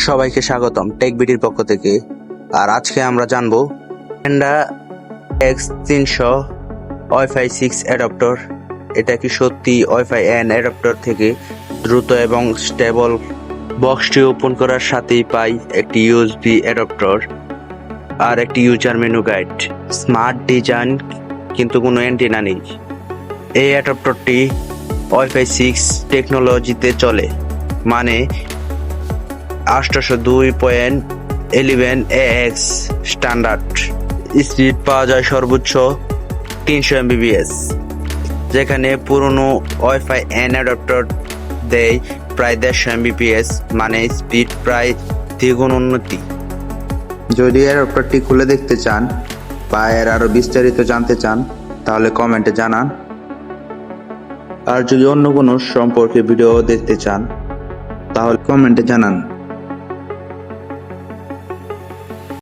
সবাইকে স্বাগতম টেকবিডির পক্ষ থেকে। আর আজকে আমরা জানবো Panda X300 ওয়াইফাই 6 অ্যাডাপ্টার। এটা কি সত্যি ওয়াইফাই N অ্যাডাপ্টার থেকে দ্রুত এবং স্টেবল? বক্সটি ওপেন করার সাথেই পাই একটি ইউএসবি অ্যাডাপ্টার আর একটি user menu guide. Smart design, কিন্তু কোনো অ্যান্টেনা নেই। এই অ্যাডাপ্টারটি ওয়াইফাই 6 টেকনোলজিতে চলে, মানে 802.11ax স্ট্যান্ডার্ড। স্পিড পাওয়া যায় সর্বোচ্চ 300 Mbps, যেখানে পুরনো ওয়াইফাই N অ্যাডাপ্টার দেয় প্রায় 150 Mbps, মানে স্পিড প্রায় দ্বিগুণ উন্নতি। যদি অ্যাডাপ্টারটি খুলে দেখতে চান বা এর আরো বিস্তারিত জানতে চান তাহলে কমেন্টে জানান। আর যদি অন্য কোনো সম্পর্কে ভিডিও দেখতে চান তাহলে কমেন্টে জানান।